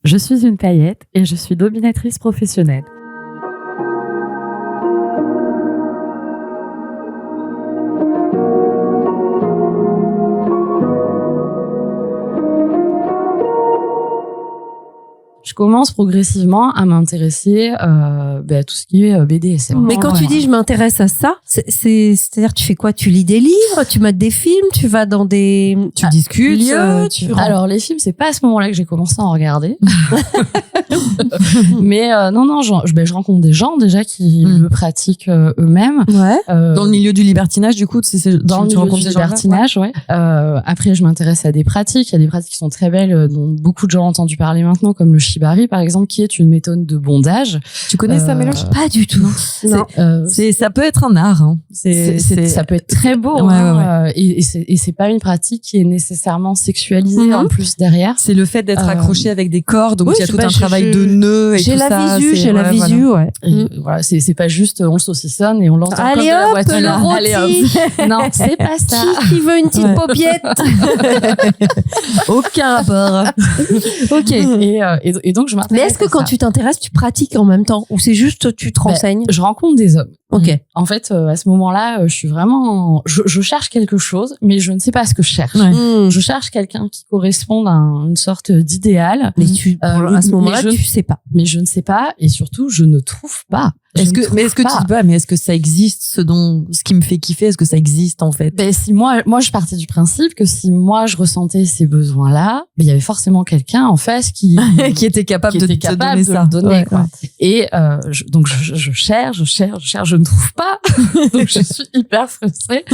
Je suis une paillette et je suis dominatrice professionnelle. Je commence progressivement à m'intéresser à tout ce qui est BDSM. Mais quand tu dis je m'intéresse à ça, c'est-à-dire tu fais quoi? Tu lis des livres, tu mates des films, tu vas dans des tu discutes lieux, Alors les films, c'est pas à ce moment-là que j'ai commencé à en regarder. Mais non, je rencontre des gens déjà qui le pratiquent eux-mêmes. Ouais. Dans le milieu du libertinage, du coup, Dans le milieu du libertinage, ouais. Après, je m'intéresse à des pratiques. Il y a des pratiques qui sont très belles, dont beaucoup de gens ont entendu parler maintenant, comme le shibari, par exemple, qui est une méthode de bondage. Tu connais ça, Mélange? Pas du tout. Non. Ça peut être un art. Hein. Ça peut être très beau. Ouais, hein, ouais. Et c'est pas une pratique qui est nécessairement sexualisée en plus derrière. C'est le fait d'être accroché avec des cordes, donc il y a tout un travail de nœuds et tout ça. J'ai la visu, ouais. Et voilà, c'est pas juste on le saucissonne et on l'entend comme de la voiture. Allez hop, non, c'est pas ça. Qui veut une petite paupiette? Aucun rapport. Ok. Et donc je m'intéresse. Mais est-ce que quand tu t'intéresses, tu pratiques en même temps, ou c'est juste tu te renseignes? Je rencontre des hommes. Ok. En fait, à ce moment-là, je suis vraiment, je cherche quelque chose, mais je ne sais pas ce que je cherche. Ouais. Je cherche quelqu'un qui corresponde à une sorte d'idéal. Mais à ce moment-là, tu sais pas. Mais je ne sais pas, et surtout, je ne trouve pas. Est-ce que tu dis pas, mais est-ce que ça existe, ce qui me fait kiffer, est-ce que ça existe en fait? Si moi je partais du principe que si moi je ressentais ces besoins-là, il y avait forcément quelqu'un en face qui était capable de te donner ça. Ouais, quoi. Ouais. Et donc je cherche, je ne trouve pas. Donc je suis hyper frustrée.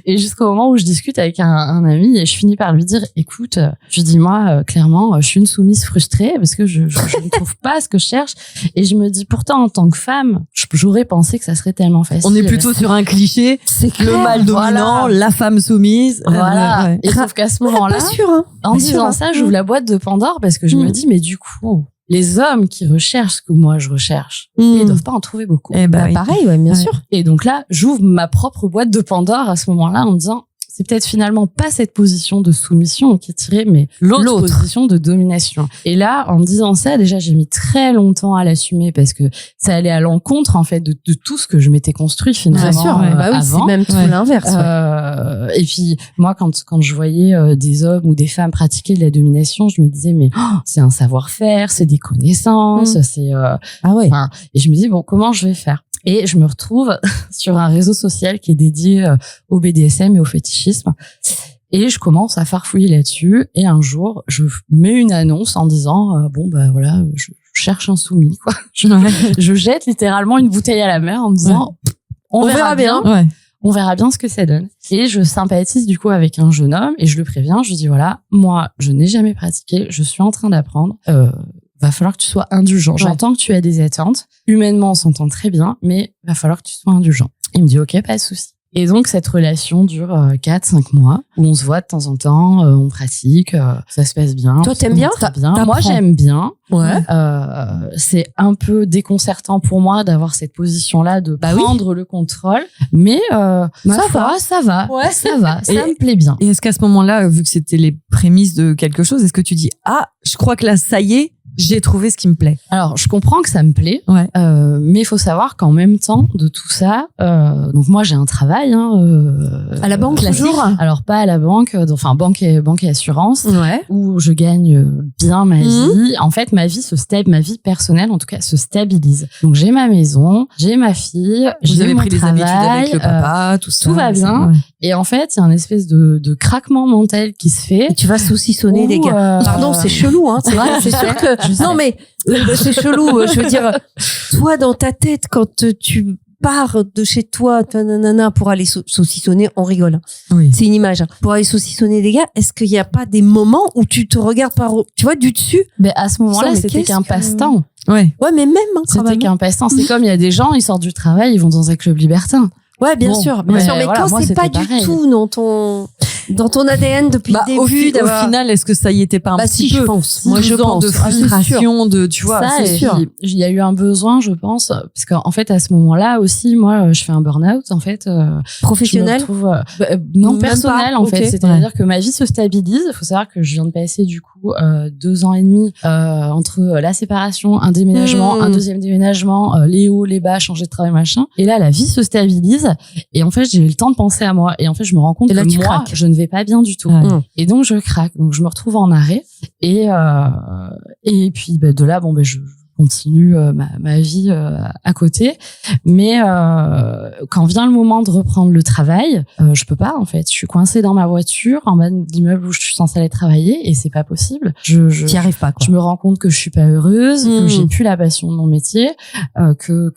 Et jusqu'au moment où je discute avec un ami et je finis par lui dire, écoute, je dis moi clairement, je suis une soumise frustrée parce que je ne trouve pas ce que je cherche. Et je me dis pourtant en tant que femme, j'aurais pensé que ça serait tellement facile. On est plutôt sur un cliché, c'est clair, le mâle dominant, la femme soumise. Voilà. Ouais. Et sauf qu'à ce moment-là, pas sûr, hein. En disant ça, j'ouvre la boîte de Pandore parce que je me dis, mais du coup, les hommes qui recherchent ce que moi je recherche, ils doivent pas en trouver beaucoup. Pareil, ouais, bien sûr. Et donc là, j'ouvre ma propre boîte de Pandore à ce moment-là en me disant, c'est peut-être finalement pas cette position de soumission qui est tirée, mais l'autre position de domination. Et là, en me disant ça, déjà, j'ai mis très longtemps à l'assumer parce que ça allait à l'encontre, en fait, de tout ce que je m'étais construit finalement. Bien sûr, avant. C'est même tout l'inverse. Et puis, moi, quand je voyais des hommes ou des femmes pratiquer de la domination, je me disais, mais c'est un savoir-faire, c'est des connaissances, c'est... Et je me dis, bon, comment je vais faire? Et je me retrouve sur un réseau social qui est dédié au BDSM et au fétichisme. Et je commence à farfouiller là-dessus. Et un jour, je mets une annonce en disant, voilà, je cherche un soumis, quoi. Je jette littéralement une bouteille à la mer en me disant, on verra bien. Ouais. On verra bien ce que ça donne. Et je sympathise du coup avec un jeune homme et je le préviens. Je lui dis, voilà, moi, je n'ai jamais pratiqué. Je suis en train d'apprendre. Va falloir que tu sois indulgent. J'entends que tu as des attentes. Humainement, on s'entend très bien, mais va falloir que tu sois indulgent. Il me dit, ok, pas de souci. Et donc, cette relation dure 4-5 mois, où on se voit de temps en temps, on pratique, ça se passe bien. Toi, t'aimes bien? Moi, j'aime bien. Ouais. C'est un peu déconcertant pour moi d'avoir cette position-là de prendre le contrôle, mais ça va. Ouais. Ça va, ça me plaît bien. Et est-ce qu'à ce moment-là, vu que c'était les prémices de quelque chose, est-ce que tu dis, je crois que là, ça y est, j'ai trouvé ce qui me plaît? Alors, je comprends que ça me plaît, mais il faut savoir qu'en même temps de tout ça, donc moi j'ai un travail à la banque classique. Toujours. Alors pas à la banque, enfin banque et assurance, où je gagne bien ma vie. En fait, ma vie personnelle en tout cas se stabilise. Donc j'ai ma maison, j'ai ma fille, vous avez mon pris travail, des habitudes avec le papa, tout ça. Tout va bien. Et en fait, il y a une espèce de craquement mental qui se fait. Et tu vas saucissonner des gars. Pardon, c'est chelou, hein. C'est vrai, c'est sûr que. Non, mais c'est chelou. Je veux dire, toi, dans ta tête, quand tu pars de chez toi, pour aller saucissonner, on rigole. Oui. C'est une image. Pour aller saucissonner des gars, est-ce qu'il n'y a pas des moments où tu te regardes tu vois, du dessus? Mais à ce moment-là, c'était qu'un passe-temps. Ouais, mais même. C'était qu'un passe-temps. C'est comme il y a des gens, ils sortent du travail, ils vont dans un club libertin. Ouais, bien sûr. Mais voilà, quand c'est pas du tout dans ton... dans ton ADN depuis le début. Au final, est-ce que ça y était pas un petit peu? Je pense. Moi, je pense. De frustration, tu vois, ça, c'est sûr. Il y a eu un besoin, je pense, parce qu'en fait, à ce moment-là aussi, moi, je fais un burn-out, en fait. Professionnel? Non, personnel, en fait. C'est-à-dire que ma vie se stabilise. Il faut savoir que je viens de passer, du coup, 2 ans et demi, entre la séparation, un déménagement, un deuxième déménagement, les hauts, les bas, changer de travail, machin. Et là, la vie se stabilise. Et en fait, j'ai eu le temps de penser à moi. Et en fait, je me rends compte que moi, je ne vais pas bien du tout. Et donc, je craque. Donc, je me retrouve en arrêt. Et puis, de là, je continue ma vie à côté, mais quand vient le moment de reprendre le travail, je peux pas, en fait. Je suis coincée dans ma voiture en bas de l'immeuble où je suis censée aller travailler et c'est pas possible. T'y arrives pas, quoi. Je me rends compte que je suis pas heureuse, que j'ai plus la passion de mon métier, que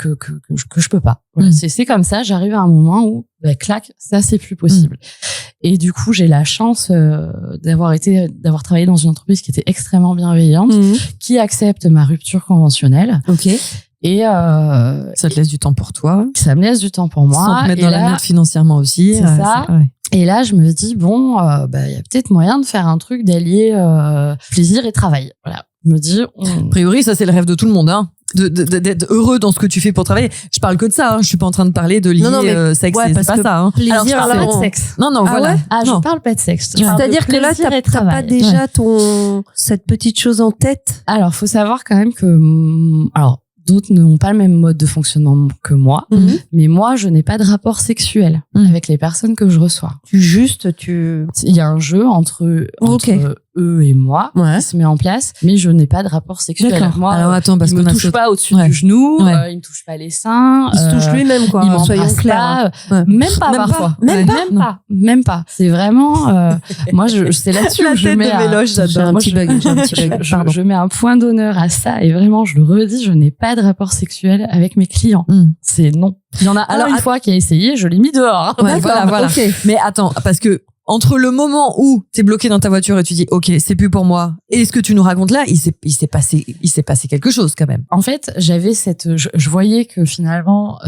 je peux pas. Voilà, c'est comme ça. J'arrive à un moment où clac, ça c'est plus possible. Et du coup, j'ai la chance d'avoir travaillé dans une entreprise qui était extrêmement bienveillante, qui accepte ma rupture conventionnelle. Ok. Et ça te laisse du temps pour toi. Ça me laisse du temps pour moi. Sans te mettre dans la merde financièrement aussi. C'est ça. Et là, je me dis bon, y a peut-être moyen de faire un truc d'allier plaisir et travail. Voilà. Je me dis. A priori, ça c'est le rêve de tout le monde, hein. D'être heureux dans ce que tu fais pour travailler. Je parle que de ça, hein. Je suis pas en train de parler de lier sexe, c'est pas ça, hein. Plaisir. Alors, je parle pas de sexe. Non, voilà. Je parle pas de sexe. C'est-à-dire que là, t'as pas déjà cette petite chose en tête? Alors, faut savoir quand même que, d'autres n'ont pas le même mode de fonctionnement que moi, mais moi, je n'ai pas de rapport sexuel avec les personnes que je reçois. Il y a un jeu entre eux et moi qui se met en place, mais je n'ai pas de rapport sexuel. D'accord. Moi, alors attends, parce il me touche pas au-dessus du genou, il me touche pas les seins, il se touche lui-même, quoi. Il m'embrasse pas, même pas parfois, même pas. C'est vraiment, moi, c'est là-dessus que je mets je mets un point d'honneur à ça et vraiment, je le redis, je n'ai pas de rapport sexuel avec mes clients. C'est non. Il y en a une fois qui a essayé, je l'ai mis dehors. Voilà. Okay. Mais attends, parce que entre le moment où t'es bloqué dans ta voiture et tu dis ok, c'est plus pour moi, et ce que tu nous racontes là, il s'est passé quelque chose quand même. En fait, j'avais je voyais que finalement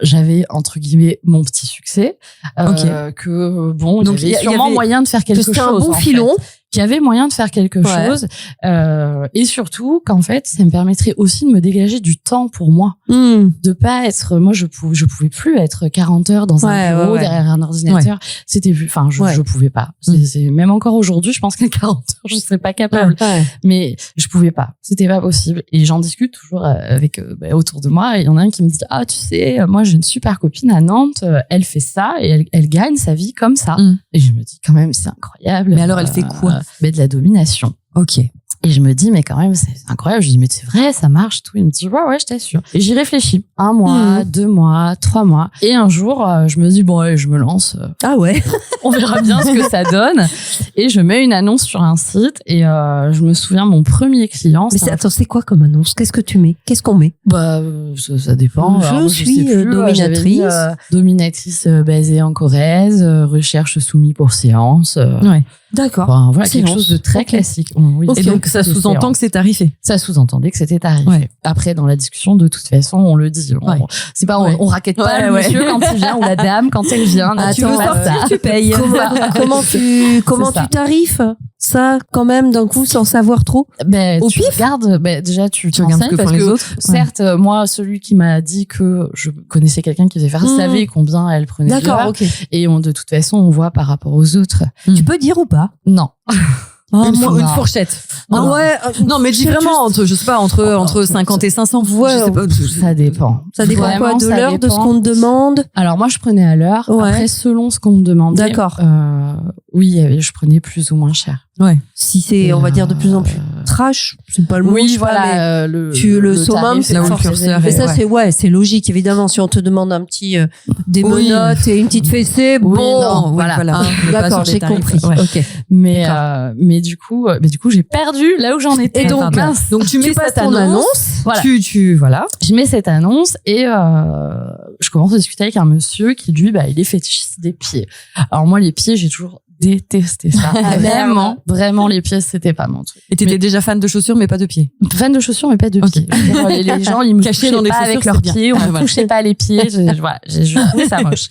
j'avais entre guillemets mon petit succès, que bon, donc il y avait sûrement moyen de faire quelque chose. C'était un bon filon. Qu'il y avait moyen de faire quelque chose, et surtout qu'en fait ça me permettrait aussi de me dégager du temps pour moi, de pas être, moi je pouvais plus être 40 heures dans un bureau derrière un ordinateur, c'était plus, enfin je pouvais pas, c'est même encore aujourd'hui je pense qu'à 40 heures je serais pas capable, mais je pouvais pas, c'était pas possible. Et j'en discute toujours avec autour de moi, et il y en a un qui me dit tu sais, moi j'ai une super copine à Nantes, elle fait ça et elle gagne sa vie comme ça, et je me dis quand même c'est incroyable. Mais alors elle fait quoi? De la domination. Ok. Et je me dis, mais quand même, c'est incroyable. Je dis, mais c'est vrai, ça marche, tout. Il me dit, ouais, je t'assure. Et j'y réfléchis. 1 mois, 2 mois, 3 mois. Et un jour, je me dis, bon, allez, je me lance. Ah ouais. On verra bien ce que ça donne. Et je mets une annonce sur un site. Et je me souviens, mon premier client. Mais attends, c'est quoi comme annonce? Qu'est-ce que tu mets? Qu'est-ce qu'on met? Ça dépend. Je suis dominatrice. Dominatrice basée en Corrèze, recherche soumise pour séance. Ouais. D'accord. Voilà, quelque chose de très classique. Oui. Et donc, ça sous-entend que c'est tarifé. Ça sous-entendait que c'était tarifé. Ouais. Après, dans la discussion, de toute façon, on le dit. C'est pas, on raquette pas le monsieur quand il vient ou la dame quand elle vient. Tu veux sortir, tu payes. Comment tu tarifes ça, quand même, d'un coup, sans savoir trop? Au pif? Regardes, déjà, tu regardes ce que font les autres. Certes, moi, celui qui m'a dit que je connaissais quelqu'un qui faisait faire, savait combien elle prenait de l'heure. Ok. Et de toute façon, on voit par rapport aux autres. Tu peux dire ou pas? Non. Une fourchette. Non, mais dis vraiment entre 50 et 500. Ça dépend. Ça dépend vraiment, quoi? De l'heure, de ce qu'on te demande? Alors, moi, je prenais à l'heure. Après, selon ce qu'on me demandait. D'accord. Oui, je prenais plus ou moins cher. Ouais. Si c'est, on va dire, de plus en plus trash, c'est pas le mot. Oui, voilà. Le summum, c'est là où le curseur. Mais ça, c'est logique, évidemment. Si on te demande un petit, des menottes et une petite fessée, voilà. D'accord, j'ai compris. Ok. Mais du coup, j'ai perdu là où j'en étais. Et donc tu mets cette annonce. Voilà. Voilà. Je mets cette annonce et je commence à discuter avec un monsieur qui, lui, il est fétichiste des pieds. Alors moi, les pieds, j'ai toujours détesté ça. Vraiment, les pieds, c'était pas mon truc. Et t'étais déjà fan de chaussures, mais pas de pieds. Fan de chaussures, mais pas de pieds. Les gens, ils me touchaient dans des pas avec leurs pieds, on me touchait pas les pieds. Je trouvais ça moche.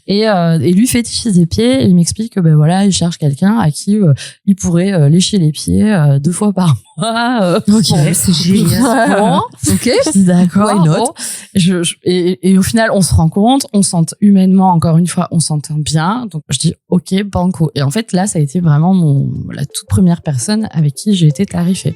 Et lui fétichise les pieds, et il m'explique que, il cherche quelqu'un à qui il pourrait lécher les pieds 2 fois par mois. C'est génial. Bon, ok. Je dis d'accord. Why not? Bon. Et au final, on se rend compte, humainement, encore une fois, on s'entend bien. Donc, je dis, ok, banco. Et en fait, là, ça a été vraiment la toute première personne avec qui j'ai été tarifée.